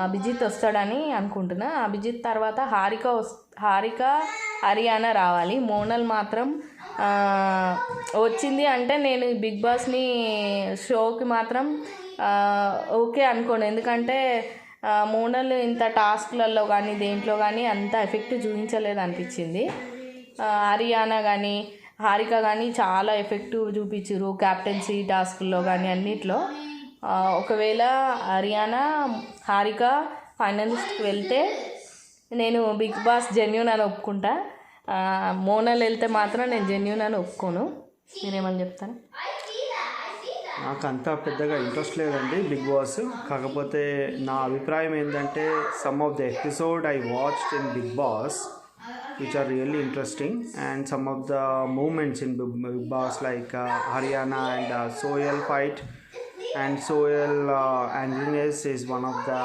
అభిజిత్ వస్తాడని అనుకుంటున్నా. అభిజిత్ తర్వాత హారిక హరియానా రావాలి. మోనల్ మాత్రం వచ్చింది అంటే నేను బిగ్ బాస్ని షోకి మాత్రం ఓకే అనుకోను. ఎందుకంటే మోనల్ ఇంత టాస్క్లలో కానీ దేంట్లో కానీ అంత ఎఫెక్ట్ చూపించలేదు అనిపించింది. హారిక కానీ చాలా ఎఫెక్టివ్ చూపించారు క్యాప్టెన్సీ టాస్క్లో కానీ అన్నిట్లో. ఒకవేళ హారిక ఫైనలిస్ట్కి వెళ్తే నేను బిగ్ బాస్ జెన్యూన్ అని ఒప్పుకుంటా. మోనల్ వెళ్తే మాత్రం నేను జెన్యూన్ అని ఒప్పుకోను. మీరేమని చెప్తాను? నాకు అంత పెద్దగా ఇంట్రెస్ట్ లేదండి బిగ్ బాస్. కాకపోతే నా అభిప్రాయం ఏంటంటే some of the episode I watched in Bigg Boss which are really interesting, and some of the movements in Big Boss like Haryana and Sohail fight and Sohail angriness is one of the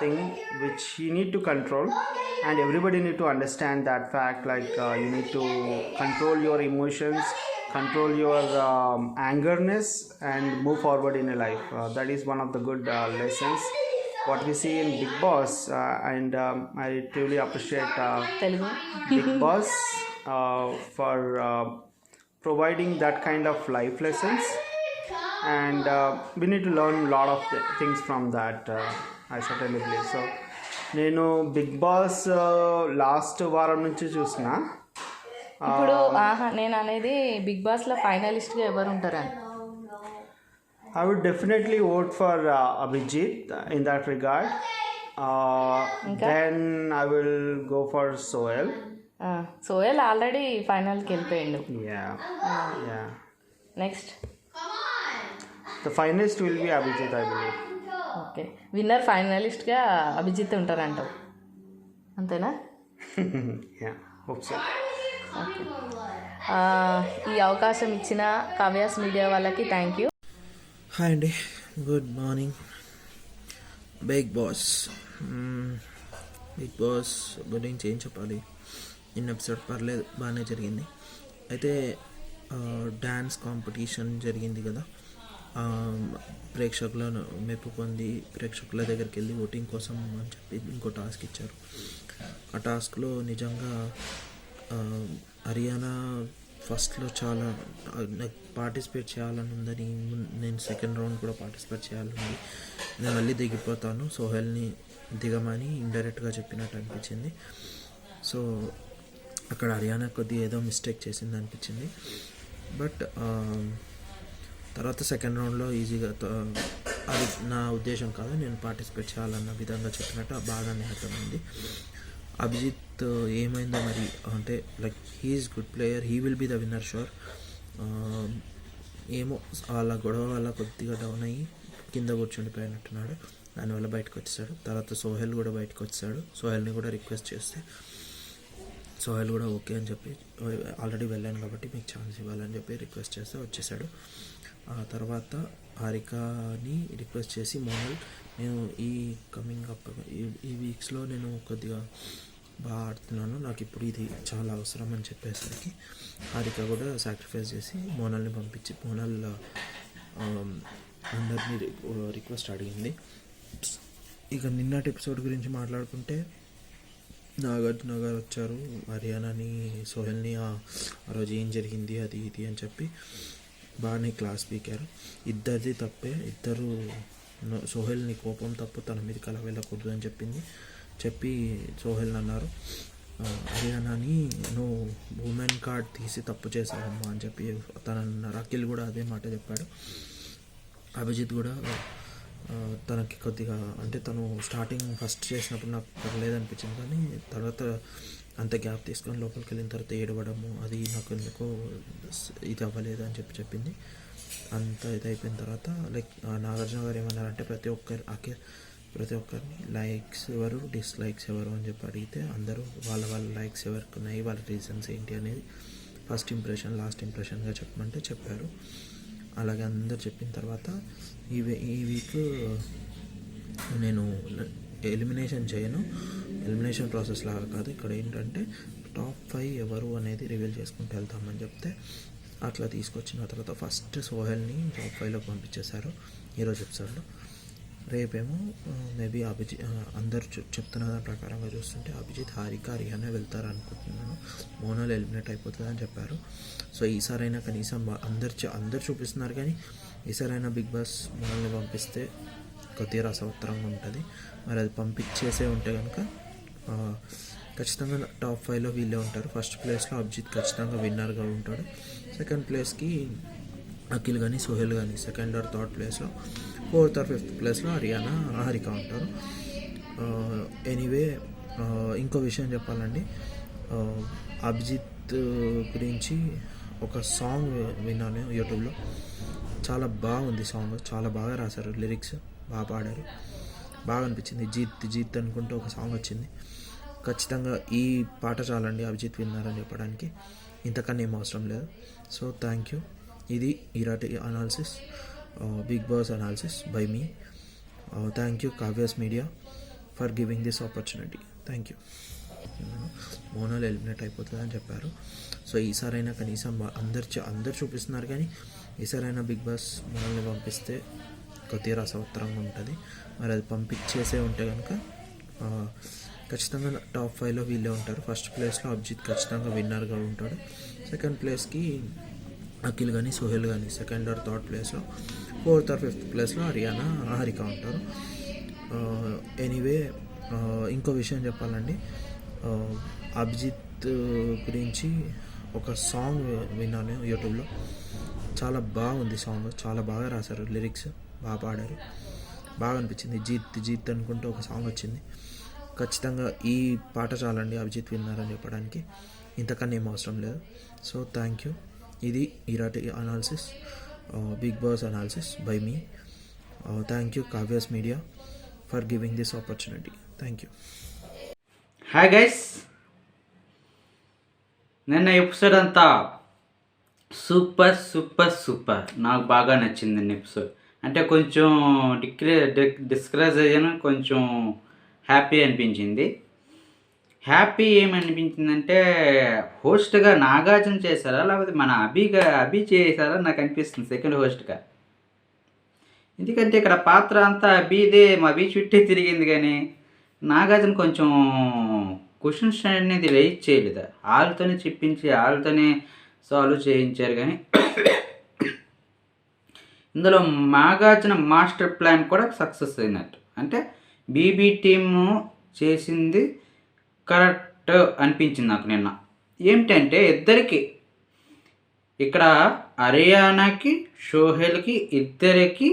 thing which you need to control, and everybody need to understand that fact, like you need to control your emotions, control your angerness and move forward in a life. That is one of the good lessons what we see in Big Boss, and I truly appreciate Big Boss for providing that kind of life lessons, and we need to learn a lot of things from that. I certainly believe so. నేను big boss last వారం నుంచి చూసిన. ఇప్పుడు నేను అనేది big బాస్లో ఫైనలిస్ట్గా ఎవరు ఉంటారని. I would definitely vote for Abhijit in that regard. Then I will go for Sohail. Sohail already ఫైనల్కి వెళ్ళిపోయిండు. Yeah. Next. The finalist will be Abhijit, I believe. Okay, winner ఫైనలిస్ట్గా అభిజిత్ ఉంటారంటావు, అంతేనా? Yeah, hope so. ఓకే, ఈ అవకాశం ఇచ్చిన Kavya's media వాళ్ళకి thank you. Hi అండి, గుడ్ మార్నింగ్. బిగ్ బాస్ గురించి ఏం చెప్పాలి? ఇన్ ఎపిసోడ్ పర్లేదు, బాగానే జరిగింది. అయితే డ్యాన్స్ కాంపిటీషన్ జరిగింది కదా, ప్రేక్షకులను మెప్పు పొంది ప్రేక్షకుల దగ్గరికి వెళ్ళి ఓటింగ్ కోసం అని చెప్పి ఇంకో టాస్క్ ఇచ్చారు. ఆ టాస్క్లో నిజంగా హరియానా ఫస్ట్లో చాలా నాకు పార్టిసిపేట్ చేయాలని ఉందని, నేను సెకండ్ రౌండ్ కూడా పార్టిసిపేట్ చేయాలని, నేను మళ్ళీ దిగిపోతాను సోహెల్ని దిగమని ఇండైరెక్ట్గా చెప్పినట్టు అనిపించింది. సో అక్కడ హరియానా కొద్దిగా ఏదో మిస్టేక్ చేసింది అనిపించింది. బట్ తర్వాత సెకండ్ రౌండ్లో ఈజీగా, అది నా ఉద్దేశం కాదు, నేను పార్టిసిపేట్ చేయాలన్న విధంగా చెప్పినట్టు బాగానే అర్థమైంది. అభిజిత్ ఏమైందో మరి, అంటే like he is good player, he will be the winner sure. ఏమో వాళ్ళ గొడవ వల్ల కొద్దిగా డౌన్ అయ్యి కింద కూర్చుండిపోయినట్టున్నాడు, దానివల్ల బయటకు వచ్చేసాడు. తర్వాత సోహెల్ కూడా బయటకు వచ్చాడు. సోహెల్ని కూడా రిక్వెస్ట్ చేస్తే సోహెల్ కూడా ఓకే అని చెప్పి, ఆల్రెడీ వెళ్ళాను కాబట్టి మీకు ఛాన్స్ ఇవ్వాలని చెప్పి రిక్వెస్ట్ చేస్తే వచ్చేసాడు. ఆ తర్వాత హారికని రిక్వెస్ట్ చేసి మోనల్, నేను ఈ కమింగ్ అప్ ఈ వీక్స్లో నేను కొద్దిగా బాగా ఆడుతున్నాను, నాకు ఇప్పుడు ఇది చాలా అవసరం అని చెప్పేసరికి హారిక కూడా సాక్రిఫైస్ చేసి మోనల్ని పంపించి మోనల్ అందరినీ రిక్వెస్ట్ అడిగింది. ఇక నిన్నటి ఎపిసోడ్ గురించి మాట్లాడుకుంటే, నాగార్జున గారు వచ్చారు హరియానాని సోహెల్ని ఆ రోజు ఏం జరిగింది అది ఇది అని చెప్పి బాగానే క్లాస్ పీకారు. ఇద్దరిది తప్పే, ఇద్దరు సోహెల్ని కోపం తప్పు తన మీదకి అలా వెళ్ళకూడదు అని చెప్పి సోహెల్ని అన్నారు, హరియానాని నువ్వు ఉమెన్ కార్డ్ తీసి తప్పు చేసావమ్మా అని చెప్పి తను అన్నారు. అఖిల్ కూడా అదే మాట చెప్పాడు. అభిజిత్ కూడా తనకి కొద్దిగా, అంటే తను స్టార్టింగ్ ఫస్ట్ చేసినప్పుడు నాకు పర్లేదనిపించింది, కానీ తర్వాత అంత గ్యాప్ తీసుకొని లోపలికి వెళ్ళిన తర్వాత ఏడవడము అది నాకు ఎందుకో ఇది అవ్వలేదు అని చెప్పింది. అంత ఇది అయిపోయిన తర్వాత లైక్ నాగార్జున గారు ఏమన్నారంటే, ప్రతి ఒక్కరిని లైక్స్ ఎవరు డిస్లైక్స్ ఎవరు అని చెప్పి అడిగితే, అందరూ వాళ్ళ లైక్స్ ఎవరికి ఉన్నాయి, వాళ్ళ రీజన్స్ ఏంటి అనేది ఫస్ట్ ఇంప్రెషన్ లాస్ట్ ఇంప్రెషన్గా చెప్పమంటే చెప్పారు. అలాగే అందరు చెప్పిన తర్వాత ఈ వీక్ నేను ఎలిమినేషన్ చేయను, ఎలిమినేషన్ ప్రాసెస్ లాగా కాదు, ఇక్కడ ఏంటంటే టాప్ 5 ఎవరు అనేది రివీల్ చేసుకుంటూ వెళ్తామని చెప్తే అట్లా తీసుకొచ్చిన తర్వాత ఫస్ట్ సోహెల్ని టాప్ 5లోకి పంపించేశారు ఈరోజు ఎపిసోడ్లో. రేపేమో మేబీ అందరు చెప్తున్న దాని ప్రకారంగా చూస్తుంటే అభిజిత్, హారిక, రియానా వెళ్తారు అనుకుంటున్నాను. మోనాల్ ఎలిమినేట్ అయిపోతుంది అని చెప్పారు. సో ఈసారైనా కనీసం అందరు చూపిస్తున్నారు, కానీ ఈసారైనా బిగ్ బాస్ మోనాల్ని పంపిస్తే కొద్దిగా రసవత్తరంగా ఉంటుంది. మరి అది పంపించేసే ఉంటే కనుక ఖచ్చితంగా టాప్ 5లో వీళ్ళే ఉంటారు. ఫస్ట్ ప్లేస్లో అభిజిత్ ఖచ్చితంగా విన్నర్గా ఉంటాడు. సెకండ్ ప్లేస్కి అఖిల్ కానీ సోహెల్ కానీ, సెకండ్ ఆర్ థర్డ్ ప్లేస్లో, ఫోర్త్ ఆర్ ఫిఫ్త్ ప్లేస్లో హారిక ఉంటారు. ఎనీవే ఇంకో విషయం చెప్పాలండి, అభిజిత్ గురించి ఒక సాంగ్ విన్నాను యూట్యూబ్లో. చాలా బాగుంది సాంగ్, చాలా బాగా రాశారు, లిరిక్స్ బాగా పాడారు, బాగా అనిపించింది. జీత్ అనుకుంటూ ఒక సాంగ్ వచ్చింది. ఖచ్చితంగా ఈ పాట చాలండి అభిజిత్ విన్నారని చెప్పడానికి, ఇంతకన్నా ఏం అవసరం లేదు. So thank you. ఇది ఈరాటి analysis, Bigg Boss analysis by me. Thank you Kavya's media for giving this opportunity. Thank you. Monal eliminate అయిపోతుంది అని చెప్పారు. సో ఈసారైనా కనీసం అందరు చూపిస్తున్నారు, కానీ ఈసారైనా బిగ్ బాస్ మోనాల్ని పంపిస్తే కొద్దిగా రసవత్తరంగా ఉంటుంది. మరి అది పంపించేసే ఉంటే కనుక ఖచ్చితంగా టాప్ 5లో వీళ్ళే ఉంటారు. ఫస్ట్ ప్లేస్లో అభిజిత్ ఖచ్చితంగా విన్నర్గా ఉంటాడు. సెకండ్ ప్లేస్కి అఖిల్ కానీ సోహెల్ కానీ, సెకండ్ ఆర్ థర్డ్ ప్లేస్లో, ఫోర్త్ ఆర్ ఫిఫ్త్ ప్లేస్లో హారిక ఉంటారు. ఎనీవే ఇంకో విషయం చెప్పాలండి, అభిజిత్ గురించి ఒక సాంగ్ విన్నాను యూట్యూబ్లో. చాలా బాగుంది సాంగ్, చాలా బాగా రాశారు, లిరిక్స్ బాగా పాడారు, బాగా అనిపించింది. జీత్ అనుకుంటూ ఒక సాంగ్ వచ్చింది. ఖచ్చితంగా ఈ పాట చాలండి అభిజిత్ విన్నారని చెప్పడానికి, ఇంతకన్నా ఏం అవసరం లేదు. So thank you. ఇది ఈరాటి analysis, Bigg Boss analysis by me. Thank you Kavya's media for giving this opportunity. Thank you. Hi guys, నిన్న ఎపిసోడ్ అంతా సూపర్ నాకు బాగా నచ్చింది నిన్న ఎపిసోడ్. అంటే కొంచెం డిస్కరేజ్ అయ్యాను, కొంచెం హ్యాపీ అనిపించింది. హ్యాపీ ఏమనిపించిందంటే హోస్ట్గా నాగార్జున చేశారా లేకపోతే మన అభి చేశారా నాకు అనిపిస్తుంది సెకండ్ హోస్ట్గా. ఎందుకంటే ఇక్కడ పాత్ర అంతా అభిదే, అభి చుట్టే తిరిగింది, కానీ నాగార్జున కొంచెం క్వశ్చన్స్ అనేది రైజ్ చేయలేదు. వాళ్ళతోనే చెప్పించి వాళ్ళతోనే సాల్వ్ చేయించారు. కానీ ఇందులో నాగార్జున మాస్టర్ ప్లాన్ కూడా సక్సెస్ అయినట్టు. అంటే బీబీ టీము చేసింది కరెక్ట్ అనిపించింది నాకు నిన్న. ఏమిటంటే ఇద్దరికి ఇక్కడ హరియానాకి సోహెల్కి ఇద్దరికి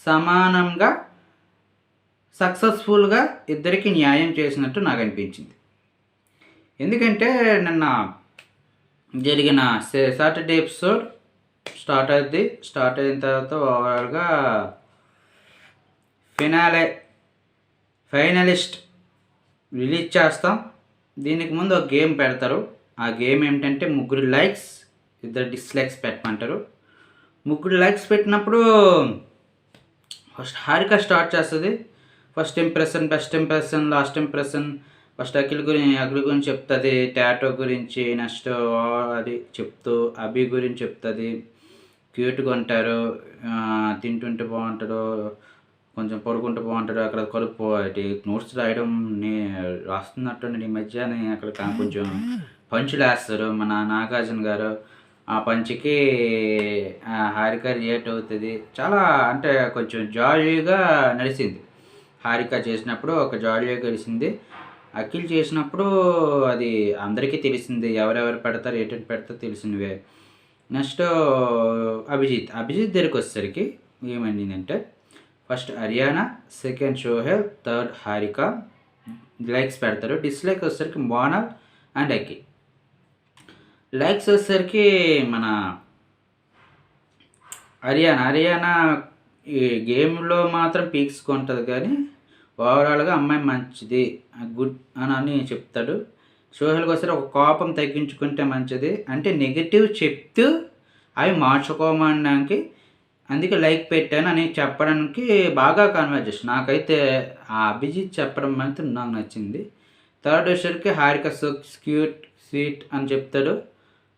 సమానంగా సక్సెస్ఫుల్గా ఇద్దరికి న్యాయం చేసినట్టు నాకు అనిపించింది. ఎందుకంటే నిన్న జరిగిన సాటర్డే ఎపిసోడ్ స్టార్ట్ అయిన తర్వాత ఓవరాల్గా ఫైనలిస్ట్ రిలీజ్ చేస్తాం. దీనికి ముందు ఒక గేమ్ పెడతారు. ఆ గేమ్ ఏమిటంటే 3 లైక్స్ 2 డిస్లైక్స్ పెట్టమంటారు. 3 లైక్స్ పెట్టినప్పుడు ఫస్ట్ హారిక స్టార్ట్ చేస్తుంది. First impression, best impression, last impression. First Akhil గురించి చెప్తుంది, టాటో గురించి, నెక్స్ట్ అది చెప్తూ అభి గురించి చెప్తుంది. క్యూట్గా ఉంటారు, తింటుంటే బాగుంటాడు, కొంచెం పడుకుంటూ బాగుంటాడు, అక్కడ కలుపు నోట్స్ రాయడం రాస్తున్నట్టు ఈ మధ్య అక్కడ కొంచెం పంచులు వేస్తారు మన నాగార్జున గారు. ఆ పంచికి హారిక రియాక్ట్ అవుతుంది. చాలా అంటే కొంచెం జాలీగా నడిచింది. హారిక చేసినప్పుడు ఒక జాలీగా గడిచింది. అఖిల్ చేసినప్పుడు అది అందరికీ తెలిసింది, ఎవరెవరు పెడతారు ఏంటంటే పెడతారు తెలిసినవే. నెక్స్ట్ అభిజిత్ దగ్గరికి వచ్చేసరికి ఏమైందంటే first Ariyana, second Sohel, third Harika likes పెడతారు. డిస్లైక్ వచ్చేసరికి మోనాల్ అండ్ అఖిల్. లైక్స్ వచ్చేసరికి మన హరియానా ఈ గేమ్లో మాత్రం పీక్స్కుంటుంది, కానీ ఓవరాల్గా అమ్మాయి మంచిది, గుడ్ అని చెప్తాడు. సోహెల్కి వస్తే ఒక కోపం తగ్గించుకుంటే మంచిది, అంటే నెగిటివ్ చెప్తూ అవి మార్చుకోమనడానికి అందుకే లైక్ పెట్టాను అని చెప్పడానికి బాగా కన్వర్జేషన్. నాకైతే ఆ అభిజిత్ చెప్పడం మాత్రం నాకు నచ్చింది. థర్డ్ వచ్చేసరికి హారిక సో క్యూట్ స్వీట్ అని చెప్తాడు,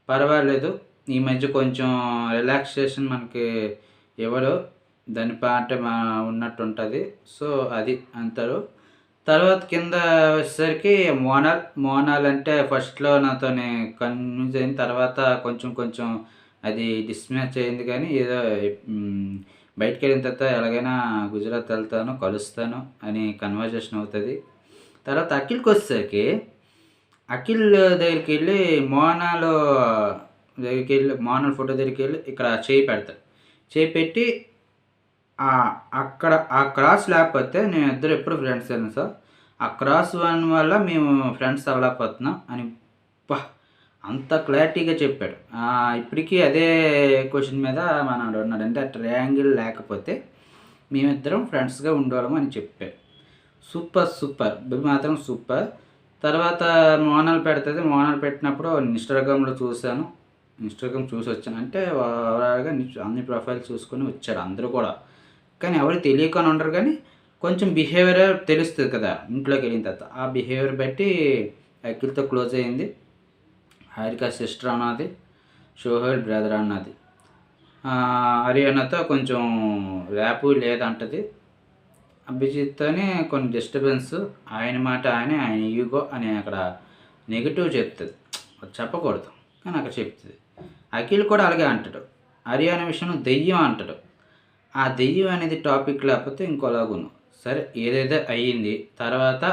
పర్వాలేదు. ఈ మధ్య కొంచెం రిలాక్సేషన్ మనకి ఎవరు దాని పాట ఉన్నట్టు ఉంటుంది. సో అది అంటారు. తర్వాత కింద వచ్చేసరికి మోనాల్ అంటే ఫస్ట్‌లో నాతోని కన్విన్స్ అయిన తర్వాత కొంచెం కొంచెం అది డిస్‌మ్యాచ్ అయింది కానీ ఏదో హ్మ్. బయటికెళ్ళిన తర్వాత ఎలాగైనా గుజరాత్ వెళ్తాను, కలుస్తాను అని కన్వర్జేషన్ అవుతది. తర్వాత అఖిల్‌కొచ్చేసరికి అఖిల్ దగ్గరికెళ్ళి మోనాల్ ఫోటో దగ్గరికెళ్ళి ఇక్కడ చేయి పెడతాడు. చేయి పెట్టి అక్కడ ఆ క్రాస్ లేకపోతే మేమిద్దరం ఎప్పుడు ఫ్రెండ్స్ తెలుసా? ఆ క్రాస్ వల్ల మేము ఫ్రెండ్స్ అవ్వలేకపోతున్నాం అని అబ్బా! అంత క్లారిటీగా చెప్పాడు. ఇప్పటికీ అదే క్వెషన్ మీద మనోడు ఉన్నాడు. అంటే ఆ ట్రయాంగిల్ లేకపోతే మేమిద్దరం ఫ్రెండ్స్‌గా ఉండేవాళ్ళం అని చెప్పాడు. సూపర్! ఇది మాత్రం సూపర్. తర్వాత మోనాల్ పెడతది. మోనాల్ పెట్టినప్పుడు ఇన్‌స్టాగ్రామ్‌లో చూసాను. ఇన్‌స్టాగ్రామ్ చూసొచ్చాను. అంటే ఓవరాల్‌గా అన్ని ప్రొఫైల్స్ చూసుకొని వచ్చారు అందరూ కూడా. కానీ ఎవరికి తెలియకుండా ఉండరు కానీ కొంచెం బిహేవియర్ తెలుస్తది కదా! ఇంట్లోకెళ్ళిన తర్వాత. ఆ బిహేవియర్ బట్టి అఖిల్‌తో క్లోజ్ అయింది. హారిక సిస్టర్ అన్నది. సోహెల్ బ్రదర్ అన్నది. హరియానాతో కొంచెం ర్యాపు లేదంటది. అభిజిత్తోని కొన్ని డిస్టర్బెన్స్. ఆయన మాట ఆయనే, ఆయన ఈగో అని అక్కడ నెగెటివ్ చెప్తది. అది చెప్పకూడదు కానీ అక్కడ చెప్తది. అఖిల్ కూడా అలాగే అంటాడు. హరియానా విషయంలో దెయ్యం అంటాడు. ఆ దెయ్యం అనేది టాపిక్ లేకపోతే ఇంకోలాగును. సరే ఏదేదో అయ్యింది. తర్వాత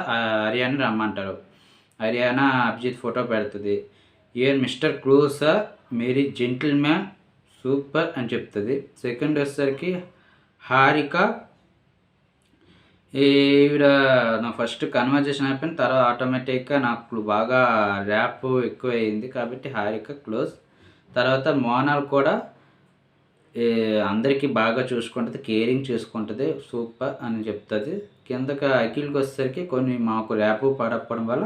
హరియానా రమ్మంటారు. హరియానా అభిజిత్ ఫోటో పెడుతుంది. యూఆర్ మిస్టర్ క్లోజా మేరీ జెంటిల్‌మ్యాన్ సూపర్ అని చెప్తుంది. సెకండ్ వచ్చేసరికి హారిక ఈవిడ నా ఫస్ట్ కన్వర్జేషన్ అయిపోయిన తర్వాత ఆటోమేటిక్‌గా నాకు బాగా ర్యాప్ ఎక్కువయింది కాబట్టి హారిక క్లోజ్. తర్వాత మోనాల్ కూడా అందరికీ బాగా చూసుకుంటది. కేరింగ్ చేసుకుంటది. సూపర్ అని చెప్తది. కిందకి అఖిల్‌కి వచ్చేసరికి కొన్ని మాకు ర్యాప్ పడకపోవడం వల్ల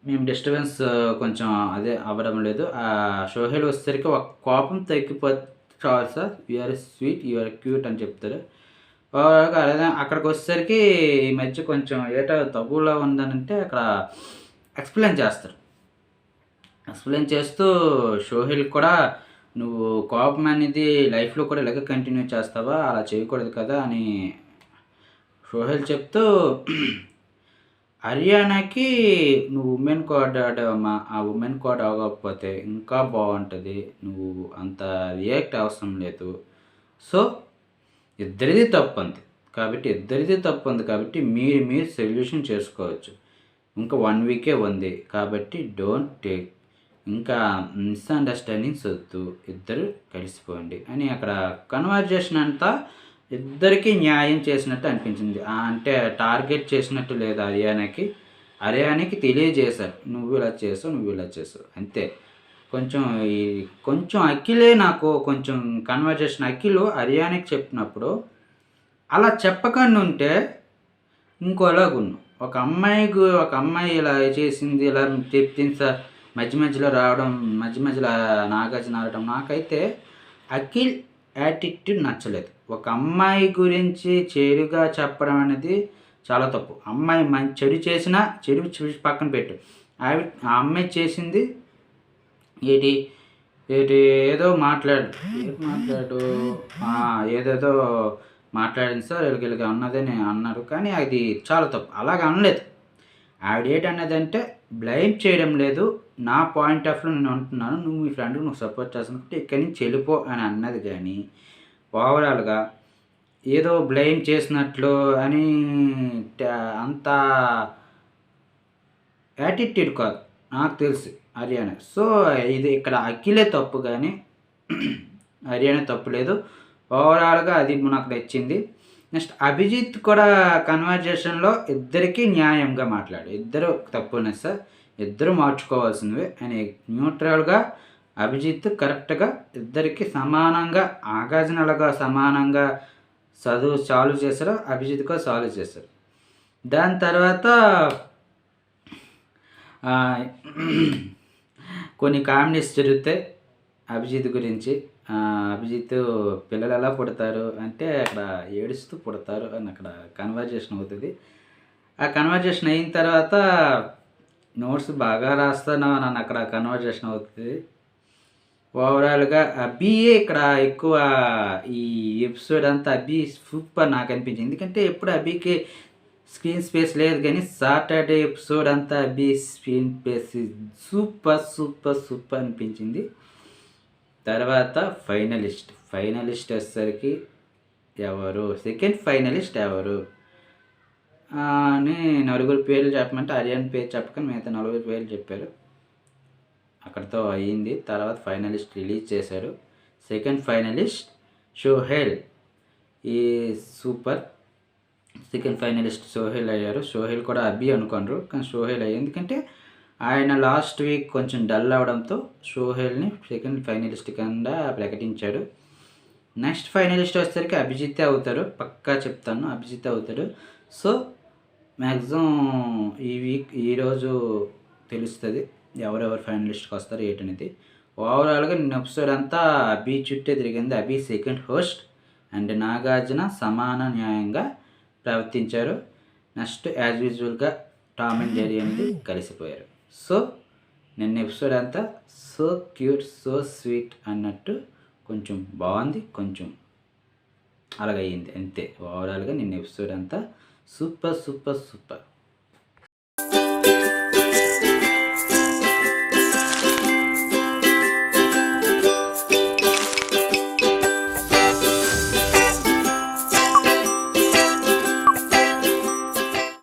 మేము డిస్టర్బెన్స్ కొంచెం అదే అవ్వడం లేదు. సోహెల్ వచ్చేసరికి ఒక కోపం తగ్గిపోతే చాలు sir. You're sweet, you're cute అని చెప్తారు. ఓవరాల్‌గా అదే అక్కడికి వచ్చేసరికి ఈ మధ్య కొంచెం ఏటో తగువులా ఉందనంటే అక్కడ ఎక్స్‌ప్లెయిన్ చేస్తారు. ఎక్స్‌ప్లెయిన్ చేస్తూ సోహెల్ కూడా నువ్వు కోపం అనేది లైఫ్‌లో కూడా ఇలాగే కంటిన్యూ చేస్తావా? అలా చేయకూడదు కదా! అని సోహెల్ చెప్తూ హరియానాకి నువ్వు ఉమెన్ కోడ్ ఆడావమ్మా. ఆ ఉమెన్ కోడ్ అవ్వకపోతే ఇంకా బావుంటది. నువ్వు అంత రియాక్ట్ అవసరం లేదు. సో, ఇద్దరిది తప్పుంది. కాబట్టి మీరు సొల్యూషన్ చేసుకోవచ్చు. ఇంకా 1 వీకే ఉంది. కాబట్టి డోంట్ టేక్ ఇంకా మిస్‌అండర్‌స్టాండింగ్స్ వద్దు. ఇద్దరు కలిసిపోండి అని అక్కడ కన్వర్జేషన్ అంతా ఇద్దరికీ న్యాయం చేసినట్టు అనిపించింది. అంటే టార్గెట్ చేసినట్టు లేదు హరియానాకి. హరియానాకి తెలియజేశారు. నువ్వు ఇలా చేసావు. అంతే. కొంచెం అఖిలే నాకు కొంచెం కన్వర్జేషన్ అఖిల్ హరియానాకి చెప్పినప్పుడు అలా చెప్పకుండా ఉంటే ఇంకోలాగున్ను. ఒక అమ్మాయి ఇలా చేసింది, ఇలా చెప్పింది సార్. మధ్యలో రావడం, మధ్యలో నాగార్జున రావడం నాకైతే అఖిల్ యాటిట్యూడ్ నచ్చలేదు. ఒక అమ్మాయి గురించి చెడుగా చెప్పడం అనేది చాలా తప్పు. అమ్మాయి చెడు చేసినా చెడు పక్కన పెట్టు. ఆ అమ్మాయి చేసింది ఏటి ఏదో ఏదేదో మాట్లాడింది సార్. ఇలాగ అన్నదని అన్నారు. కానీ అది చాలా తప్పు. అలాగ అనలేదు. ఆవిడ ఏంటన్నదంటే బ్లేమ్ చేయడం లేదు. నా పాయింట్ ఆఫ్ వ్యూలో నేను అంటున్నాను. నువ్వు మీ ఫ్రెండ్‌కి నువ్వు సపోర్ట్ చేస్తున్నప్పుడు ఇక్కడి నుంచి వెళ్ళిపో అని అన్నది కానీ ఓవరాల్‌గా ఏదో బ్లేమ్ చేసినట్లు అని అంత యాటిట్యూడ్ కాదు నాకు తెలిసి హరియానా. సో, ఇది ఇక్కడ అఖిలే తప్పు కానీ హరియానా తప్పు లేదు. ఓవరాల్‌గా అది నాకు నచ్చింది. నెక్స్ట్ అభిజిత్ కూడా కన్వర్జేషన్‌లో ఇద్దరికీ న్యాయంగా మాట్లాడాడు. ఇద్దరు తప్పునే సార్. ఇద్దరు మార్చుకోవాల్సినవే అని న్యూట్రల్‌గా అభిజిత్ కరెక్ట్‌గా ఇద్దరికీ సమానంగా నాగార్జునలాగా సమానంగా సాల్వ్ చేశారు. అభిజిత్ కూడా సాల్వ్ చేశారు. దాని తర్వాత కొన్ని కామెడీస్ జరుగుతాయి అభిజిత్ గురించి. అభిజిత్ పిల్లలు ఎలా పుడతారు అంటే అక్కడ ఏడుస్తూ పుడతారు అని అక్కడ కన్వర్జేషన్ అవుతుంది. ఆ కన్వర్జేషన్ అయిన తర్వాత నోట్స్ బాగా రాస్తాను అని అక్కడ కన్వర్జేషన్ అవుతుంది. ఓవరాల్గా అభియే ఇక్కడ ఎక్కువ ఈ ఎపిసోడ్ అంతా అభి సూపర్ నాకు అనిపించింది. ఎందుకంటే ఎప్పుడు అభికి స్క్రీన్ స్పేస్ లేదు, కానీ సాటర్డే ఎపిసోడ్ అంతా Abhi screen space super super super అనిపించింది. తర్వాత ఫైనలిస్ట్ వచ్చేసరికి ఎవరు, సెకండ్ ఫైనలిస్ట్ ఎవరు అని నలుగురు పేర్లు చెప్పమంటే ఆర్యన్ పేరు చెప్పకని మిగతా నలుగురు పేర్లు చెప్పారు. అక్కడితో అయ్యింది. తర్వాత ఫైనలిస్ట్ రిలీజ్ చేశారు. సెకండ్ ఫైనలిస్ట్ సోహెల్, ఈ సూపర్. సెకండ్ ఫైనలిస్ట్ సోహెల్ అయ్యారు. సోహెల్ కూడా అభి అనుకోండ్రు, కానీ సోహెల్ అయ్యారు. ఎందుకంటే ఆయన లాస్ట్ వీక్ కొంచెం డల్ అవడంతో సోహెల్ని సెకండ్ ఫైనలిస్ట్ కింద ప్రకటించాడు. నెక్స్ట్ ఫైనలిస్ట్ వచ్చేసరికి అభిజిత్ అవుతారు, పక్కా చెప్తాను, అభిజిత్ అవుతాడు. సో మ్యాక్సిమం ఈరోజు తెలుస్తుంది ఎవరెవరు ఫైనలిస్ట్కి వస్తారు ఏంటనేది. ఓవరాల్గా నిన్న ఎపిసోడ్ అంతా అభి చుట్టే తిరిగింది. అభి సెకండ్ హోస్ట్ అండ్ నాగార్జున సమాన న్యాయంగా ప్రవర్తించారు. నెక్స్ట్ యాజ్ యూజువల్గా టామ్ అండ్ జెర్రీ అనేది కలిసిపోయారు. సో నిన్న ఎపిసోడ్ అంతా సో క్యూట్ సో స్వీట్ అన్నట్టు కొంచెం బాగుంది, కొంచెం అలాగయ్యింది అంతే. ఓవరాల్గా నిన్న ఎపిసోడ్ అంతా సూపర్ సూపర్ సూపర్.